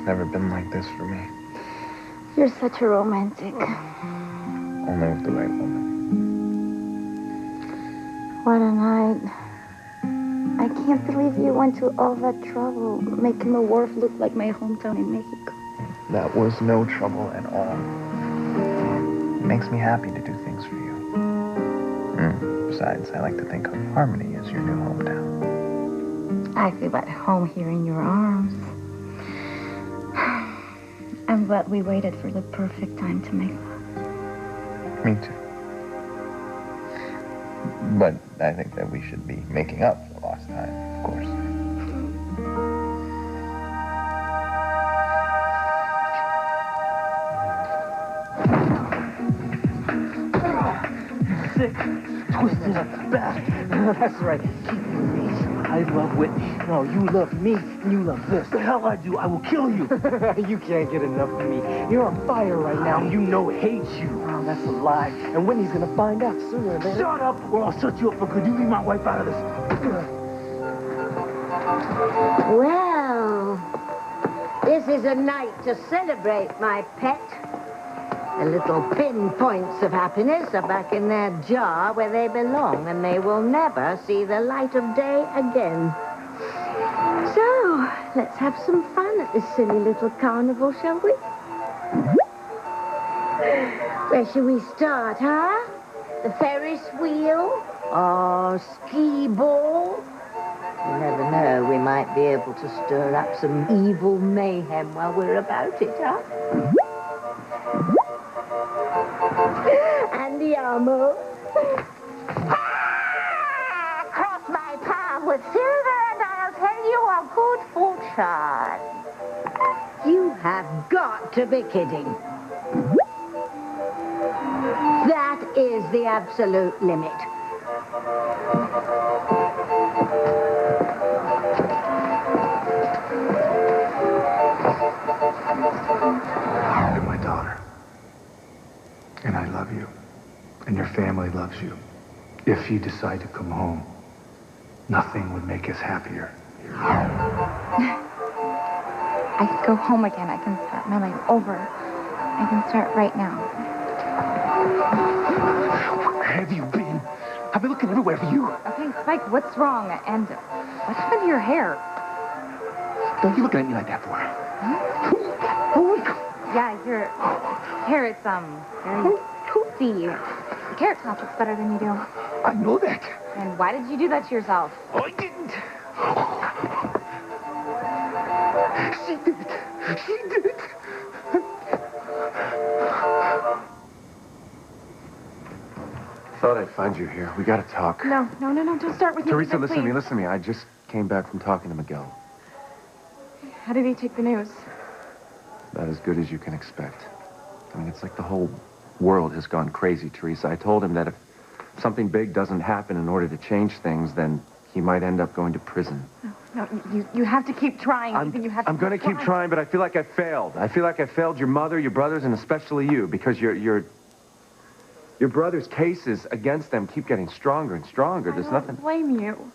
just never been like this for me. You're such a romantic. Only with the right woman. What a night. I can't believe you went to all that trouble, making the wharf look like my hometown in Mexico. That was no trouble at all. It makes me happy to do things for you. Besides, I like to think of Harmony as your new hometown. I feel at home here in your arms. I'm glad we waited for the perfect time to make love. Me too. But I think that we should be making up for lost time, of course. Sick, twisted up back. That's right. Keep your peace. I love Whitney. No, you love me, and you love this. The hell I do. I will kill you. You can't get enough of me. You're on fire right now. You know it hates you. Oh, that's a lie. And Whitney's gonna find out sooner or later. Shut up, or I'll shut you up for good. You leave my wife out of this. Well, this is a night to celebrate, my pet. The little pinpoints of happiness are back in their jar where they belong, and they will never see the light of day again. So, let's have some fun at this silly little carnival, shall we? Where shall we start, huh? The Ferris wheel? Or skee ball? You never know, we might be able to stir up some evil mayhem while we're about it, huh? Andiamo. Cross my palm with silver and I'll tell you a good fortune. You have got to be kidding. That is the absolute limit. You're my daughter. And I love you. And your family loves you. If you decide to come home, nothing would make us happier. I can go home again. I can start my life over. I can start right now. Where have you been? I've been looking everywhere for you. Okay, Spike, what's wrong? And what happened to your hair? Don't you looking at me like that for? Huh? Yeah, your hair, it's, very poofy. The Carrot Top looks better than you do. I know that. And why did you do that to yourself? Oh, I didn't. She did it. She did it. Thought I'd find you here. We gotta talk. No, don't start with me. Teresa, please. listen to me. I just came back from talking to Miguel. How did he take the news? About as good as you can expect. I mean, it's like the whole world has gone crazy, Teresa. I told him that if something big doesn't happen in order to change things, then he might end up going to prison. No, you have to keep trying. I'm going to keep trying, but I feel like I failed. I feel like I failed your mother, your brothers, and especially you, because your brother's cases against them keep getting stronger and stronger. There's nothing. I don't blame you.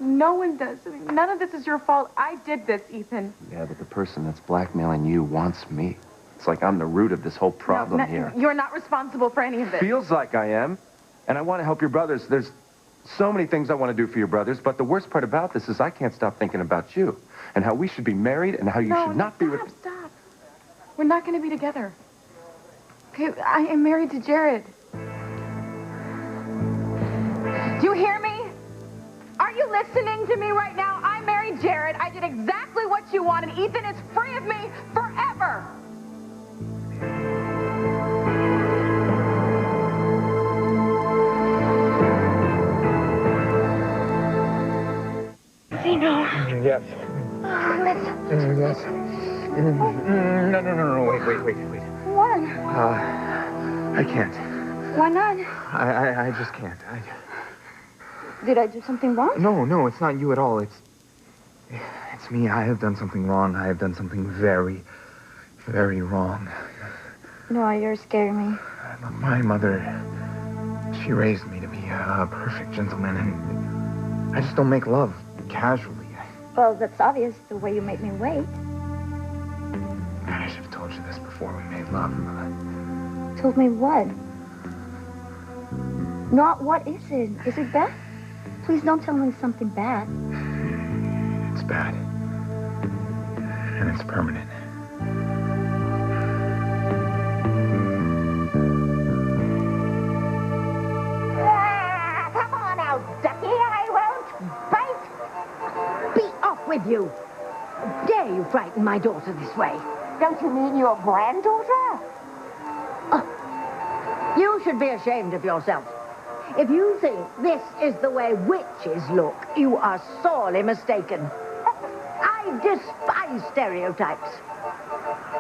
No one does. I mean, none of this is your fault. I did this, Ethan. Yeah, but the person that's blackmailing you wants me. It's like I'm the root of this whole problem here. You're not responsible for any of this. Feels like I am. And I want to help your brothers. There's so many things I want to do for your brothers, but the worst part about this is I can't stop thinking about you and how we should be married and how you should not be with... Stop. We're not going to be together. Okay, I am married to Jared. Do you hear me? Are you listening to me right now? I married Jared. I did exactly what you wanted. Ethan is free of me forever. Zeno. Yes. Oh, let's... Yes. No, wait. What? I can't. Why not? I just can't. Did I do something wrong? No, it's not you at all. It's me. I have done something wrong. I have done something very, very wrong. No, you're scaring me. My mother, she raised me to be a perfect gentleman, and I just don't make love casually. Well, that's obvious, the way you made me wait. before we made love. Told me what? Not what is it? Is it bad? Please don't tell me something bad. It's bad. And it's permanent. Come on out, ducky. I won't bite. Be off with you. Dare you frighten my daughter this way? Don't you mean your granddaughter? You should be ashamed of yourself. If you think this is the way witches look, you are sorely mistaken. I despise stereotypes.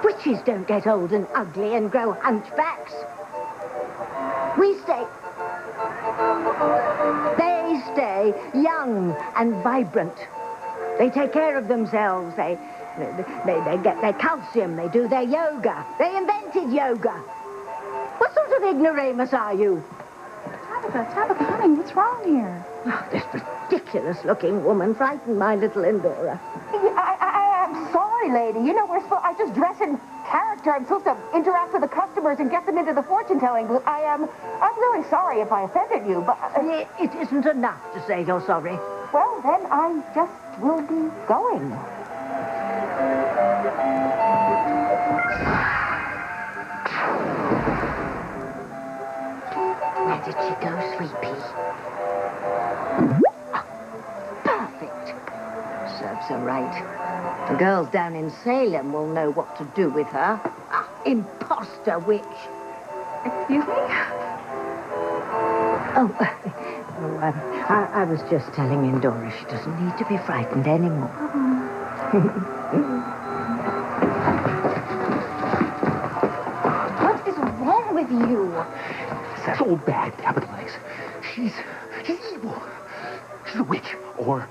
Witches don't get old and ugly and grow hunchbacks. They stay young and vibrant. They take care of themselves. They get their calcium. They do their yoga. They invented yoga. What sort of ignoramus are you? Tabitha, honey, what's wrong here? Oh, this ridiculous-looking woman frightened my little Endora. I am sorry, lady. You know, I just dress in character. I'm supposed to interact with the customers and get them into the fortune-telling booth. I'm really sorry if I offended you, but... It isn't enough to say you're sorry. Well, then I just will be going. Where did she go, Sweet Pea? Oh, perfect. Serves her right. The girls down in Salem will know what to do with her. Ah, imposter witch. Excuse me? I was just telling Endora she doesn't need to be frightened anymore. What is wrong with you? That's all bad, Tabitha Legs. She's evil. She's a witch or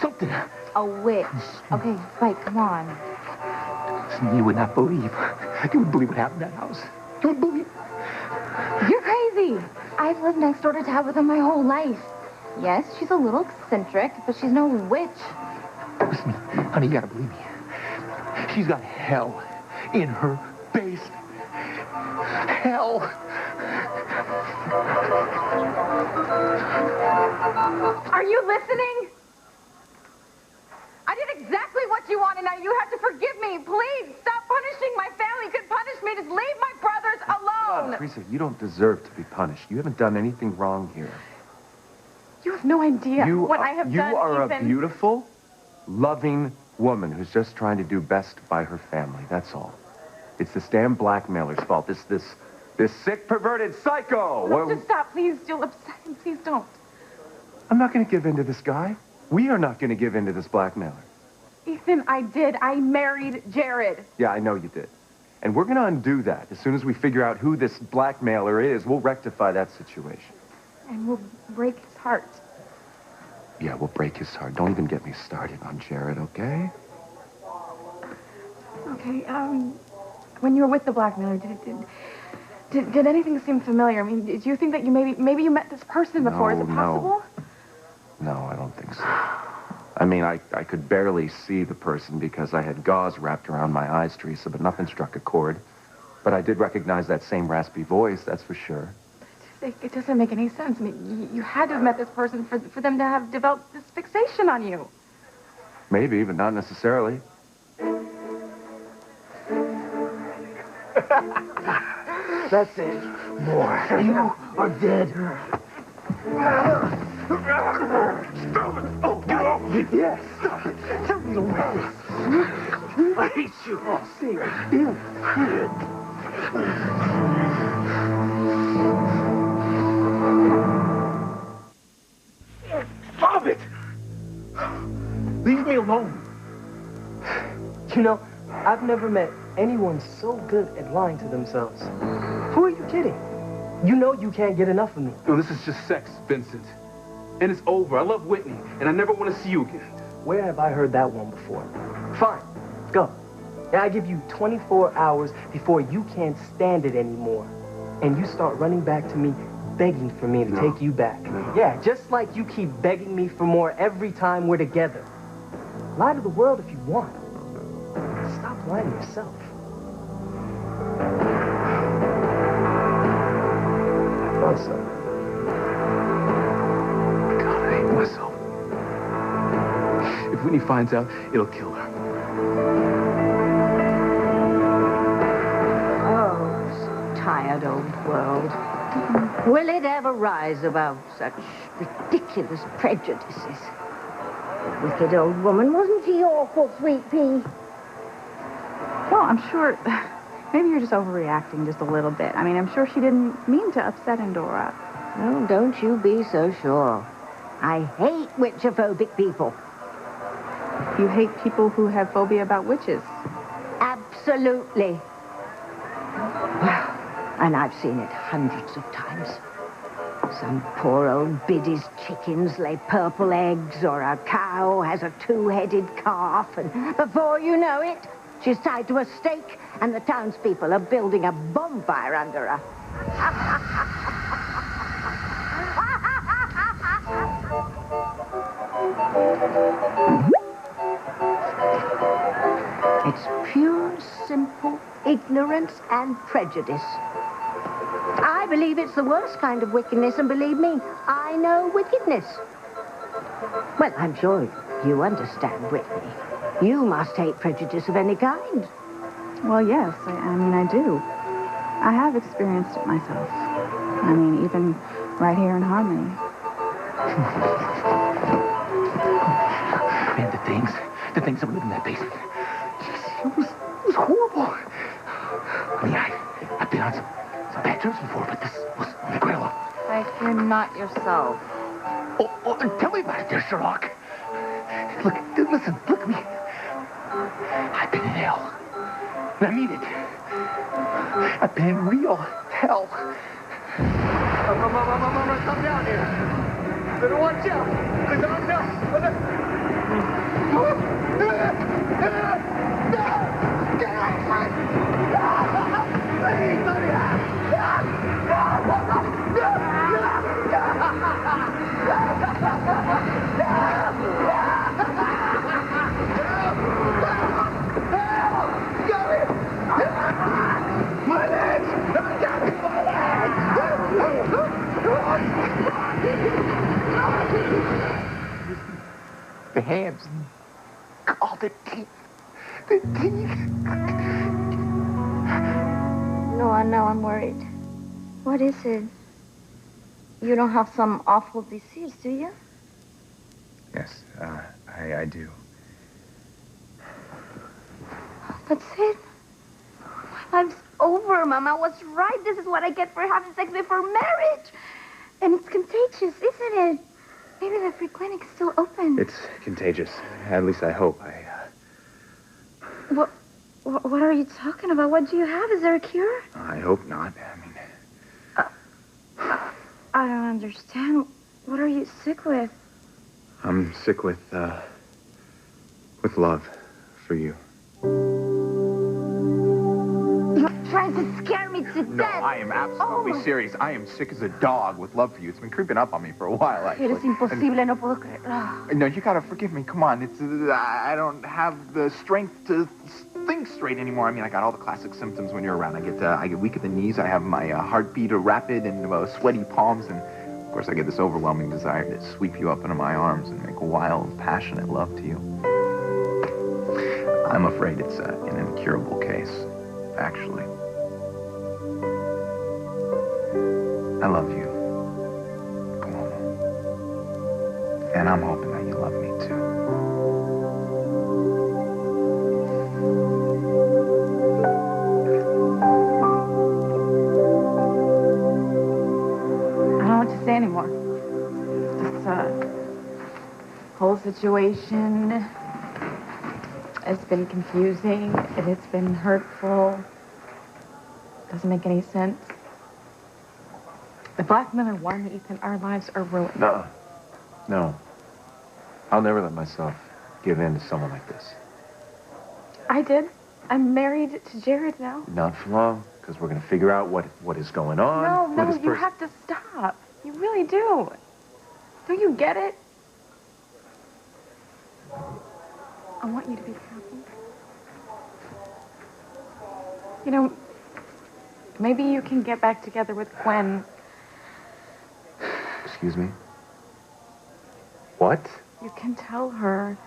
something. A witch. Okay, Spike, come on. You would not believe. You wouldn't believe what happened in that house. You wouldn't believe. You're crazy. I've lived next door to Tabitha my whole life. Yes, she's a little eccentric, but she's no witch. Listen, honey, you gotta believe me. She's got hell in her basement. Hell. Are you listening? I did exactly what you wanted. Now you have to forgive me. Please, stop punishing my family. You could punish me. Just leave my brothers alone. Teresa, you don't deserve to be punished. You haven't done anything wrong here. You have no idea what I have done, You are Ethan. a beautiful, loving woman who's just trying to do best by her family. That's all. It's this damn blackmailer's fault. This sick, perverted psycho. Look, just stop, please. You'll upset him. Please don't. I'm not going to give in to this guy. We are not going to give in to this blackmailer. Ethan, I did. I married Jared. Yeah, I know you did. And we're going to undo that. As soon as we figure out who this blackmailer is, we'll rectify that situation. And we'll break his heart. Yeah, we'll break his heart. Don't even get me started on Jared, okay? Okay, when you were with the blackmailer, did anything seem familiar? I mean, did you think that you maybe you met this person before? Is it possible? No, I don't think so. I mean, I could barely see the person because I had gauze wrapped around my eyes, Teresa, but nothing struck a chord. But I did recognize that same raspy voice, that's for sure. It doesn't make any sense. I mean, you had to have met this person for them to have developed this fixation on you. Maybe, but not necessarily. That's it. More. You are dead. Stop it! Oh, yes. Stop it. Tell me the way. I hate you. Oh, see. Stop it! Leave me alone. You know, I've never met anyone so good at lying to themselves. Who are you kidding? You know you can't get enough of me. No, this is just sex, Vincent. And it's over. I love Whitney, and I never want to see you again. Where have I heard that one before? Fine, go. Now I give you 24 hours before you can't stand it anymore. And you start running back to me, begging for me to take you back. Yeah, just like you keep begging me for more every time we're together. Lie to the world if you want. Stop lying to yourself. myself. God, I hate myself. If Whitney finds out, it'll kill her. Oh, tired old world. Will it ever rise above such ridiculous prejudices? Wicked old woman, wasn't she awful, Sweet Pea? Well, I'm sure... Maybe you're just overreacting just a little bit. I mean, I'm sure she didn't mean to upset Endora. Oh, don't you be so sure. I hate witchophobic people. You hate people who have phobia about witches. Absolutely. And I've seen it hundreds of times. Some poor old biddy's chickens lay purple eggs, or a cow has a two-headed calf, and before you know it, she's tied to a stake, and the townspeople are building a bonfire under her. It's pure, simple ignorance and prejudice. I believe it's the worst kind of wickedness, and believe me, I know wickedness. Well, I'm sure you understand, Whitney. You must hate prejudice of any kind. Well, yes, I mean, I do. I have experienced it myself. I mean, even right here in Harmony. Man, the things that were in that basement. It was horrible. I mean, I've been on some bad trips before, but this was incredible. Like you're not yourself. Oh, tell me about it there, Sherlock. Look, listen, look at me. I've been in hell. And I mean it. I've been in real hell. Come down here. Better watch out. Because I'm down. The hands. Oh, the teeth. The teeth. No, I'm worried. What is it? You don't have some awful disease, do you? Yes, I do. That's it. My life's over, Mama. I was right. This is what I get for having sex before marriage. And it's contagious, isn't it? Maybe the free clinic's still open. It's contagious. At least I hope. What are you talking about? What do you have? Is there a cure? I hope not. I mean... I don't understand. What are you sick with? I'm sick with love for you. You're trying to scare me to No, death. I am absolutely serious. I am sick as a dog with love for you. It's been creeping up on me for a while, actually. Eres imposible, no puedo creerlo. No, you gotta forgive me. Come on. It's I don't have the strength to think straight anymore. I mean, I got all the classic symptoms when you're around. I get weak at the knees. I have my heartbeat rapid and sweaty palms, and of course I get this overwhelming desire to sweep you up into my arms and make a wild, passionate love to you. I'm afraid it's an incurable case, actually. I love you, Paloma. And I'm hoping that you love me too. Say anymore. This whole situation has been confusing, and it's been hurtful. Doesn't make any sense. The Black Miller won, Ethan. Our lives are ruined. No. I'll never let myself give in to someone like this. I did. I'm married to Jared now. Not for long, because we're going to figure out what is going on. No, you have to stop. You really do. Don't you get it? I want you to be happy. You know, maybe you can get back together with Gwen Excuse me? What? You can tell her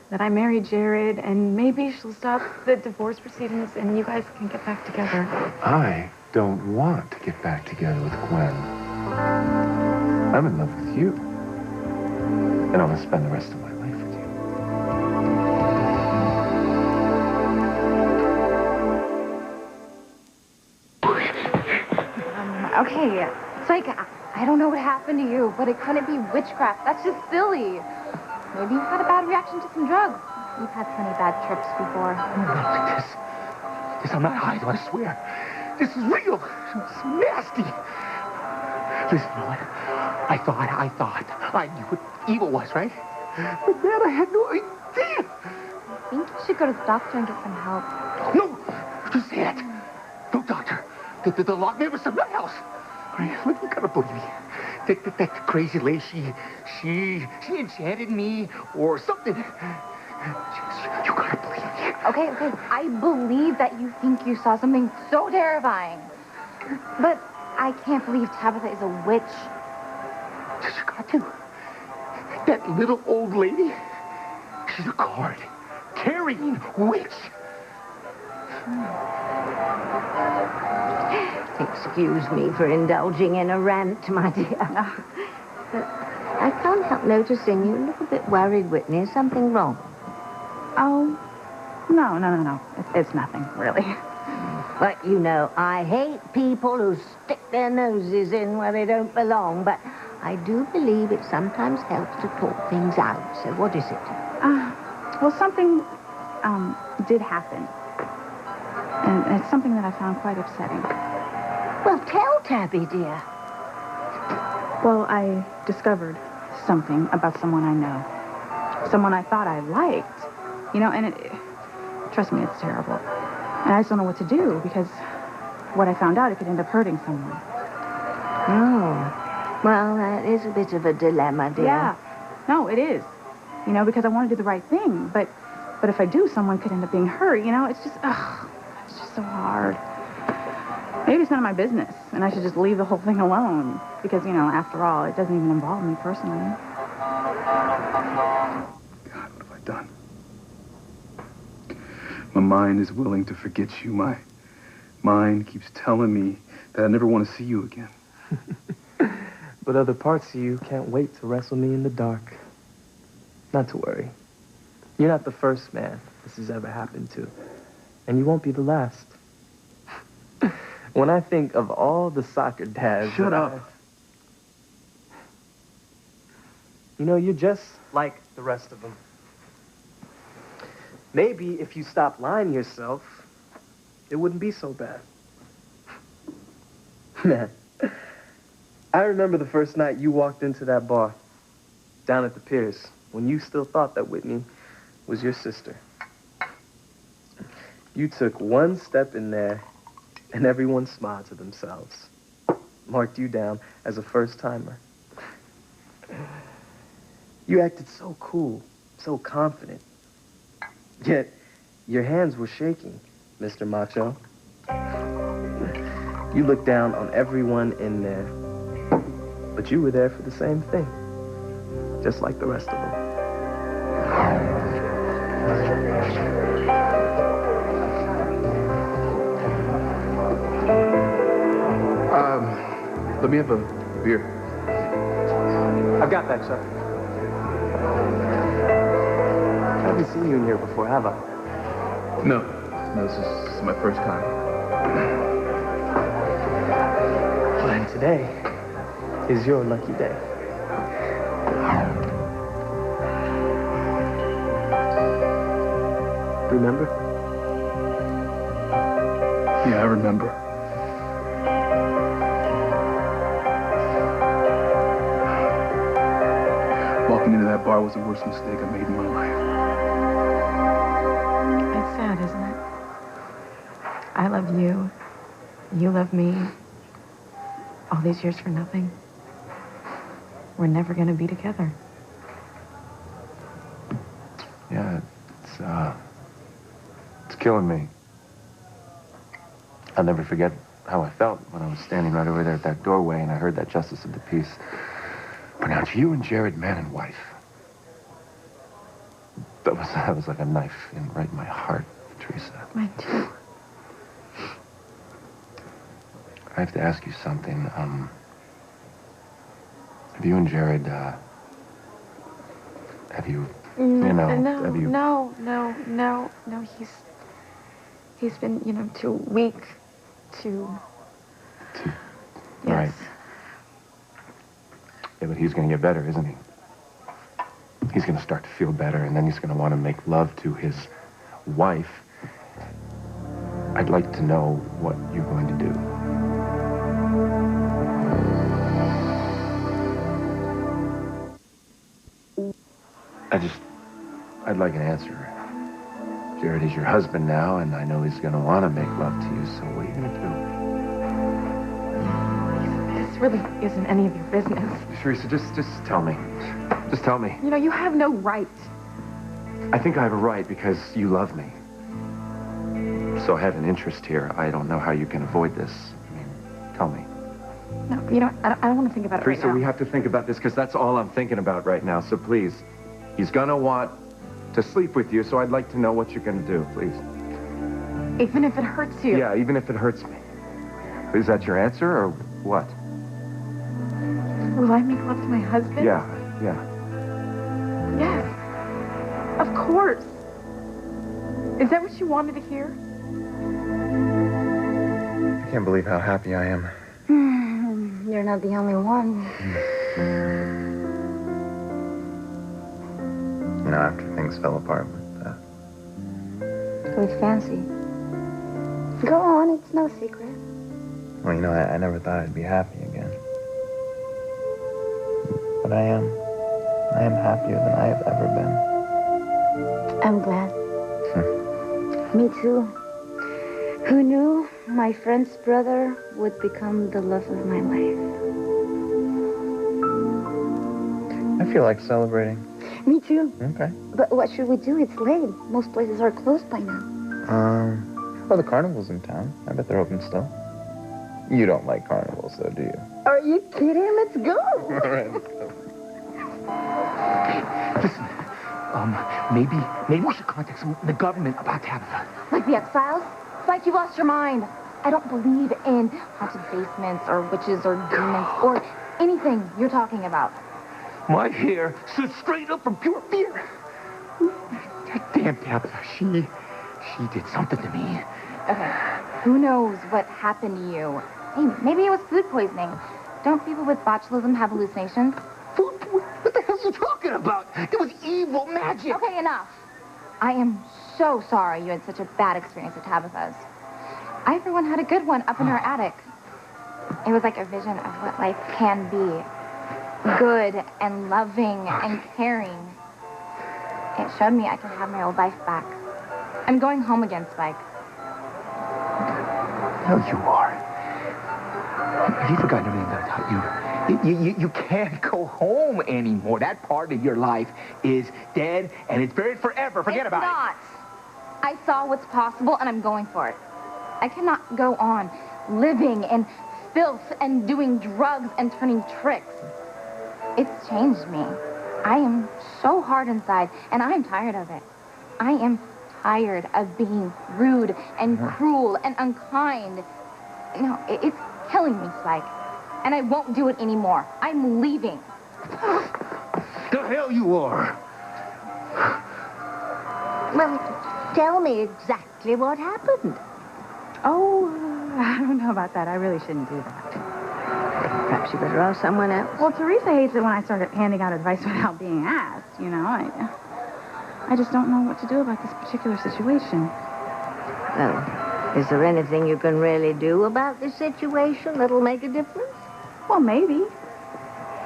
that I married Jared, and maybe she'll stop the divorce proceedings, and you guys can get back together. I don't want to get back together with Gwen. I'm in love with you. And I want to spend the rest of my life with you. Okay, it's like, I don't know what happened to you, but it couldn't be witchcraft. That's just silly. Maybe you had a bad reaction to some drugs. You've had plenty of bad trips before. Not like this. I'm not high, though, I swear. This is real. It's nasty. Listen, you know what? I thought I knew what evil was, right? But man, I had no idea. I think you should go to the doctor and get some help. No, just say it. No doctor. The lock neighbor said nothing else. All right, look, you gotta believe me. That crazy lady, she enchanted me or something. You gotta believe me. Okay, I believe that you think you saw something so terrifying. But I can't believe Tabitha is a witch. Yes, you got to. That little old lady, she's a card-carrying witch. Excuse me for indulging in a rant, my dear. But I can't help noticing you look a bit worried, Whitney. Is something wrong? Oh, no. It's nothing, really. But, you know, I hate people who stick their noses in where they don't belong, but I do believe it sometimes helps to talk things out. So what is it? Well, something did happen. And it's something that I found quite upsetting. Well, tell Tabby, dear. Well, I discovered something about someone I know. Someone I thought I liked. You know, and trust me, it's terrible. And I just don't know what to do, because what I found out, it could end up hurting someone. Oh. Well, that is a bit of a dilemma, dear. Yeah. No, it is. You know, because I want to do the right thing. But if I do, someone could end up being hurt. You know, it's just so hard. Maybe it's none of my business, and I should just leave the whole thing alone. Because, you know, after all, it doesn't even involve me personally. God, what have I done? My mind is willing to forget you. My mind keeps telling me that I never want to see you again. But other parts of you can't wait to wrestle me in the dark. Not to worry. You're not the first man this has ever happened to. And you won't be the last. When I think of all the soccer dads... Shut up. You know, you're just like the rest of them. Maybe if you stopped lying to yourself, it wouldn't be so bad. Man, I remember the first night you walked into that bar down at the Piers when you still thought that Whitney was your sister. You took one step in there and everyone smiled to themselves. Marked you down as a first-timer. You acted so cool, so confident. Yet, your hands were shaking, Mr. Macho. You looked down on everyone in there. But you were there for the same thing. Just like the rest of them. Let me have a beer. I've got that, Chuck. I haven't seen you in here before, have I? No, this is my first time. Well, and today is your lucky day. Remember? Yeah, I remember. Walking into that bar was the worst mistake I made in my life. It's sad, isn't it? I love you. You love me. All these years for nothing. We're never gonna be together. Yeah, it's killing me. I'll never forget how I felt when I was standing right over there at that doorway and I heard that justice of the peace pronounce you and Jared man and wife. That was like a knife right in my heart, Teresa. Mine too. I have to ask you something. Have you and Jared, have you, have you... No, he's been, too weak to... Yes. Right. Yeah, but he's going to get better, isn't he? He's going to start to feel better, and then he's going to want to make love to his wife. I'd like to know what you're going to do. I'd like an answer. Jared is your husband now, and I know he's going to want to make love to you, so what are you going to do? This really isn't any of your business. Teresa, just tell me. Just tell me. You have no right. I think I have a right because you love me. So I have an interest here. I don't know how you can avoid this. I mean, tell me. No, I don't want to think about it right now. Teresa, we have to think about this because that's all I'm thinking about right now. So please, he's going to want to sleep with you, so I'd like to know what you're going to do, please. Even if it hurts you? Yeah, even if it hurts me. Is that your answer, or what? Will I make love to my husband? Yeah. Yes. Of course. Is that what you wanted to hear? I can't believe how happy I am. You're not the only one. After things fell apart with Fancy. Go on, it's no secret. Well, I never thought I'd be happy again. But I am. I am happier than I have ever been. I'm glad. Me too. Who knew my friend's brother would become the love of my life? I feel like celebrating. Me too. Okay. But what should we do? It's late. Most places are closed by now. Well, the carnival's in town. I bet they're open still. You don't like carnivals, though, do you? Are you kidding? Let's go. All right, let's go. Listen, maybe we should contact the government about Tabitha. Like the X-Files? It's like you lost your mind. I don't believe in haunted basements or witches or demons or anything you're talking about. My hair stood straight up from pure fear. That damn Tabitha, she did something to me. Okay, who knows what happened to you? Hey, maybe it was food poisoning. Don't people with botulism have hallucinations? What the hell are you talking about? It was evil magic. Okay, enough. I am so sorry you had such a bad experience at Tabitha's. I, for one, had a good one up in her attic. It was like a vision of what life can be. Good and loving and caring. It showed me I could have my old life back. I'm going home again, Spike. No, you are. Have you forgotten everything that I taught you? You can't go home anymore. That part of your life is dead, and it's buried forever. Forget about it. It's not. I saw what's possible, and I'm going for it. I cannot go on living in filth and doing drugs and turning tricks. It's changed me. I am so hard inside, and I'm tired of it. I am tired of being rude and cruel and unkind. No, it's killing me, Spike. And I won't do it anymore. I'm leaving. The hell you are. Well, tell me exactly what happened. Oh, I don't know about that. I really shouldn't do that. Perhaps you better ask someone else. Well, Teresa hates it when I started handing out advice without being asked, I just don't know what to do about this particular situation. Well, is there anything you can really do about this situation that'll make a difference? Well, maybe.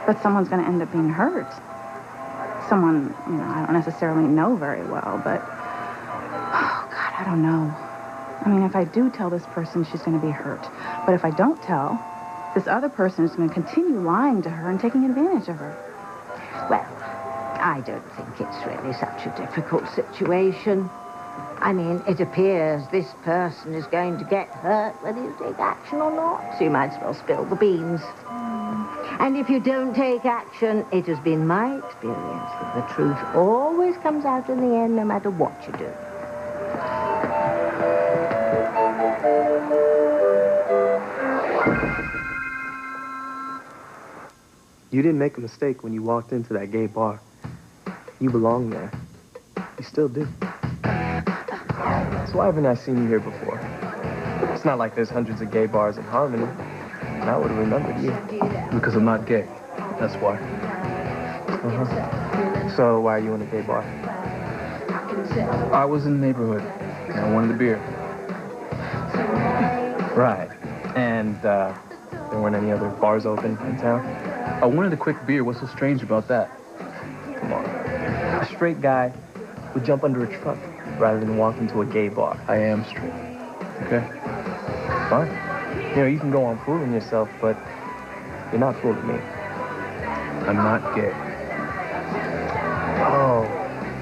But someone's going to end up being hurt. Someone, I don't necessarily know very well, but... Oh, God, I don't know. I mean, if I do tell this person, she's going to be hurt. But if I don't tell, this other person is going to continue lying to her and taking advantage of her. Well, I don't think it's really such a difficult situation. I mean, it appears this person is going to get hurt whether you take action or not. So you might as well spill the beans. And if you don't take action, it has been my experience that the truth always comes out in the end, no matter what you do. You didn't make a mistake when you walked into that gay bar. You belong there. You still do. So why haven't I seen you here before? It's not like there's hundreds of gay bars in Harmony. And I would have remembered you. Because I'm not gay. That's why. So why are you in a gay bar? I was in the neighborhood, and I wanted a beer. Right. And there weren't any other bars open in town? I wanted a quick beer. What's so strange about that? Come on. A straight guy would jump under a truck rather than walk into a gay bar. I am straight. Okay? Fine. You know, you can go on fooling yourself, but you're not fooling me. I'm not gay. Oh,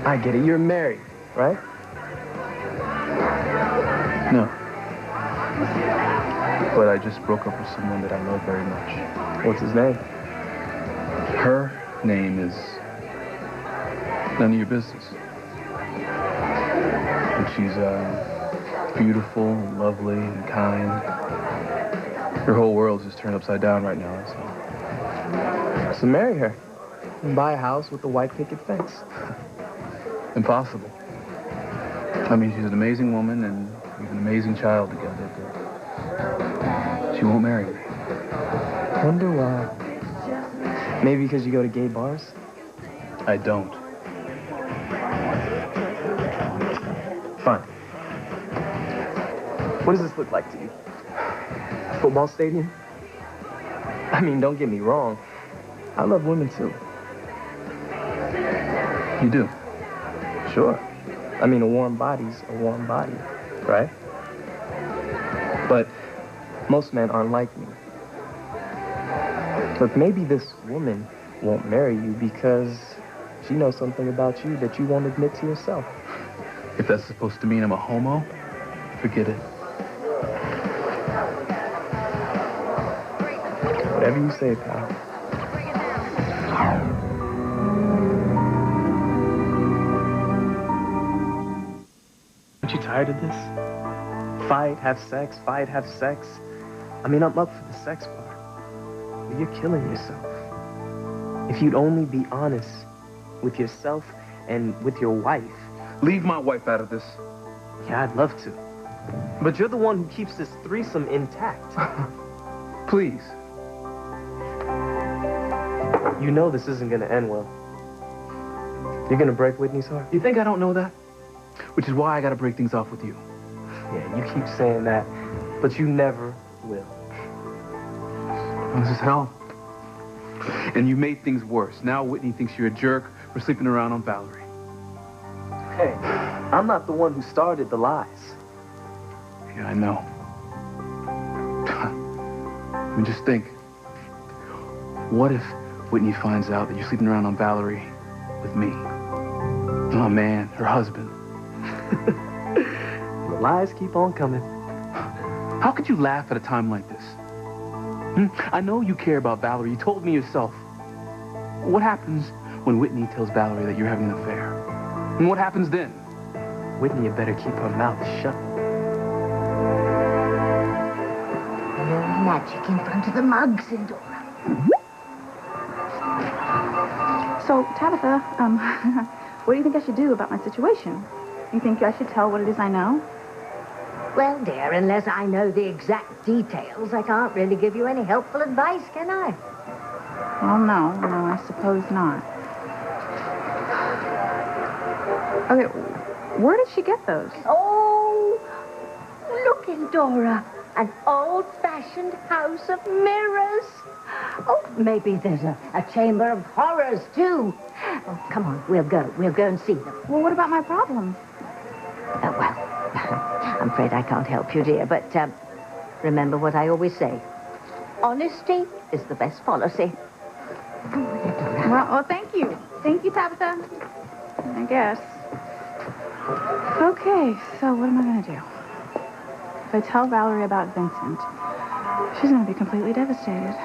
I get it. You're married, right? No. But I just broke up with someone that I love very much. What's his name? Her name is none of your business. And she's beautiful and lovely and kind. Her whole world's just turned upside down right now, So marry her and buy a house with a white picket fence. Impossible. I mean, she's an amazing woman and we have an amazing child together, but she won't marry me. Wonder why. Maybe because you go to gay bars? I don't. Fine. What does this look like to you? A football stadium? I mean, don't get me wrong. I love women too. You do? Sure. I mean, a warm body's a warm body, right? But most men aren't like me. Look, maybe this woman won't marry you because she knows something about you that you won't admit to yourself. If that's supposed to mean I'm a homo, forget it. Whatever you say, pal. Aren't you tired of this? Fight, have sex, fight, have sex. I mean, I'm up for the sex part. But you're killing yourself. If you'd only be honest with yourself and with your wife. Leave my wife out of this. Yeah, I'd love to. But you're the one who keeps this threesome intact. Please. You know this isn't gonna end well. You're gonna break Whitney's heart. You think I don't know that? Which is why I gotta break things off with you. Yeah, you keep saying that, but you never will. This is hell. And you made things worse. Now Whitney thinks you're a jerk for sleeping around on Valerie. Hey, I'm not the one who started the lies. Yeah, I know. I mean, just think. What if Whitney finds out that you're sleeping around on Valerie with me? My man, her husband. The lies keep on coming. How could you laugh at a time like this? I know you care about Valerie. You told me yourself. What happens when Whitney tells Valerie that you're having an affair? And what happens then? Whitney had better keep her mouth shut. No magic in front of the mugs, Indora. So, Tabitha, what do you think I should do about my situation? You think I should tell what it is I know? Well, dear, unless I know the exact details, I can't really give you any helpful advice, can I? Well, no, I suppose not. Okay, where did she get those? Oh, look, Indora. An old-fashioned house of mirrors. Oh, maybe there's a chamber of horrors, too. Oh, come on, we'll go. We'll go and see them. Well, what about my problems? Well, I'm afraid I can't help you, dear, but remember what I always say. Honesty is the best policy. Well, thank you. Thank you, Tabitha. I guess. Okay, so what am I going to do? If I tell Valerie about Vincent, she's going to be completely devastated.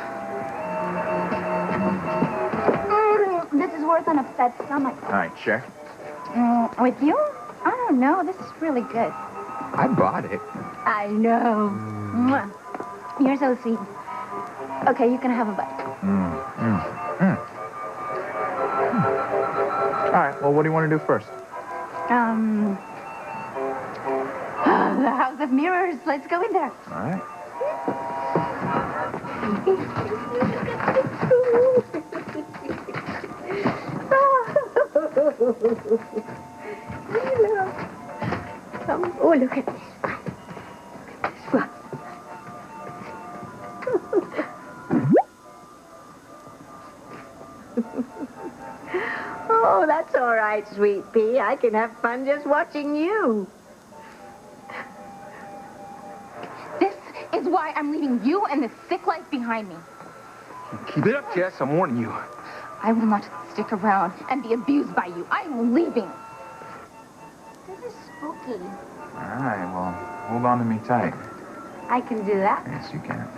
work on upset stomach. All right, share. With you? I don't know. This is really good. I bought it. I know. Mwah. You're so sweet. Okay, you can have a bite. All right, well, what do you want to do first? The House of Mirrors. Let's go in there. All right. Oh, look at this one. Look at this one. Oh, that's all right, sweet pea. I can have fun just watching you. This is why I'm leaving you and this sick life behind me. Keep it up, Jess. I'm warning you. I will not stick around and be abused by you. I am leaving. This is spooky. All right, well, hold on to me tight. I can do that. Yes, you can.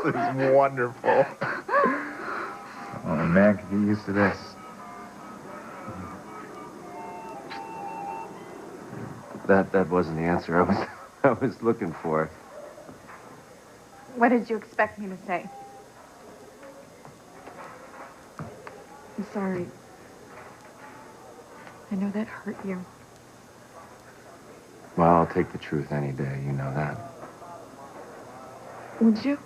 This is wonderful. Oh, man, could get used to this. That wasn't the answer I was looking for. What did you expect me to say? I'm sorry. I know that hurt you. Well, I'll take the truth any day, you know that. Would you?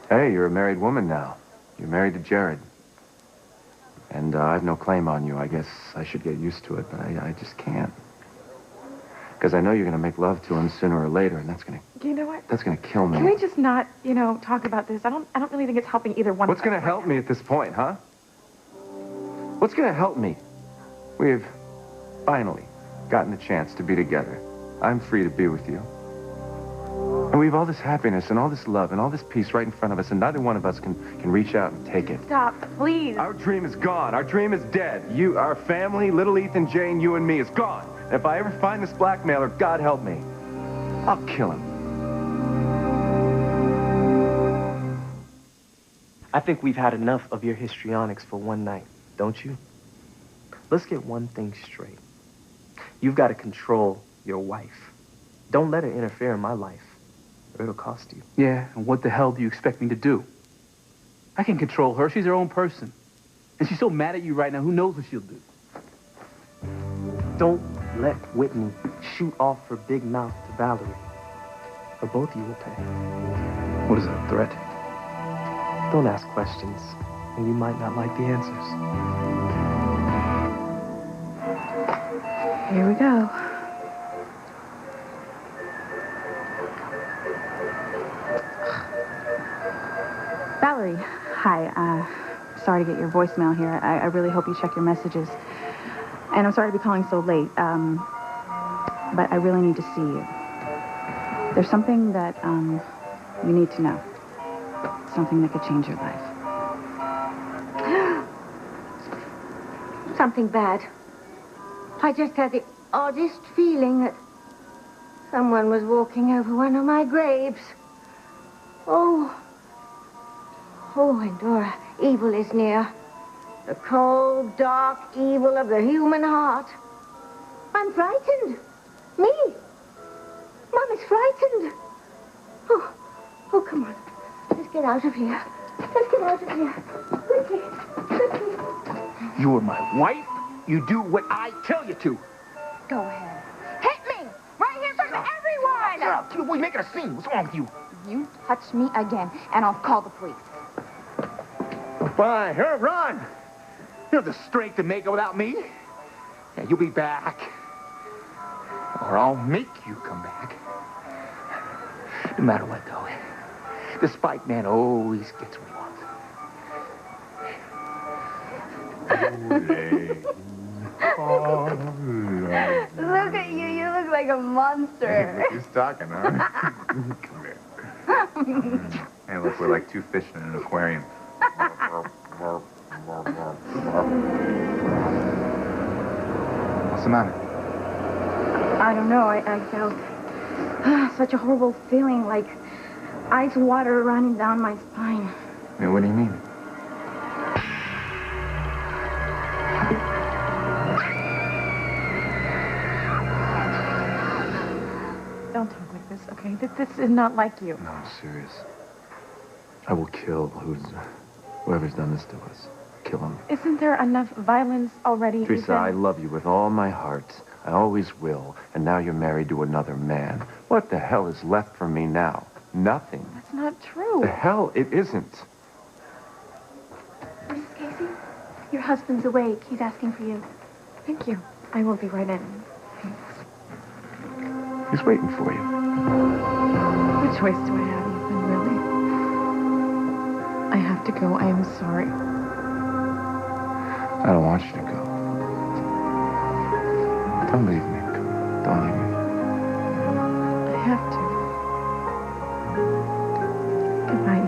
Hey, you're a married woman now. You're married to Jared. And I have no claim on you. I guess I should get used to it, but I just can't. Because I know you're going to make love to him sooner or later, and that's going You know what? to kill me. Can we just not, talk about this? I don't really think it's helping either one. What's going to help me at this point, huh? What's going to help me? We've finally gotten a chance to be together. I'm free to be with you. And we have all this happiness and all this love and all this peace right in front of us, and neither one of us can reach out and take it. Stop, please. Our dream is gone. Our dream is dead. You, our family, little Ethan, Jane, you and me is gone. And if I ever find this blackmailer, God help me, I'll kill him. I think we've had enough of your histrionics for one night, don't you? Let's get one thing straight. You've got to control your wife. Don't let her interfere in my life, or it'll cost you. Yeah, and what the hell do you expect me to do? I can control her. She's her own person. And she's so mad at you right now, who knows what she'll do? Don't let Whitney shoot off her big mouth to Valerie, or both of you will pay. What is that, a threat? Don't ask questions, and you might not like the answers. Here we go. Valerie, hi. Sorry to get your voicemail here. I really hope you check your messages. And I'm sorry to be calling so late, but I really need to see you. There's something that you need to know. Something that could change your life. Something bad. I just had the oddest feeling that someone was walking over one of my graves. Oh, Endora, evil is near. The cold, dark evil of the human heart. I'm frightened. Me. Mom is frightened. Oh, come on. Let's get out of here. Let's get out of here. Quickly. You are my wife. You do what I tell you to. Go ahead. Hit me! Right here in front of everyone! Shut up. You boy making a scene. What's wrong with you? You touch me again, and I'll call the police. Fine. Here, run. You have the strength to make it without me. Yeah, you'll be back. Or I'll make you come back. No matter what, though. The Spike Man always gets what he wants. Look at you. You look like a monster. He's talking, huh? Come here. Hey, look, we're like two fish in an aquarium. What's the matter? I don't know. I felt such a horrible feeling, like ice water running down my spine. Yeah, what do you mean? Don't talk like this, okay? This is not like you. No, I'm serious. I will kill whoever's done this to us. Kill him. Isn't there enough violence already? Teresa, I love you with all my heart. I always will. And now you're married to another man. What the hell is left for me now? Nothing. That's not true. The hell it isn't. Mrs. Casey, your husband's awake. He's asking for you. Thank you. I will be right in. He's waiting for you. What choice do I have, Ethan, really? I have to go. I am sorry. I don't want you to go. Don't leave me. Don't leave me. I have to. Goodbye,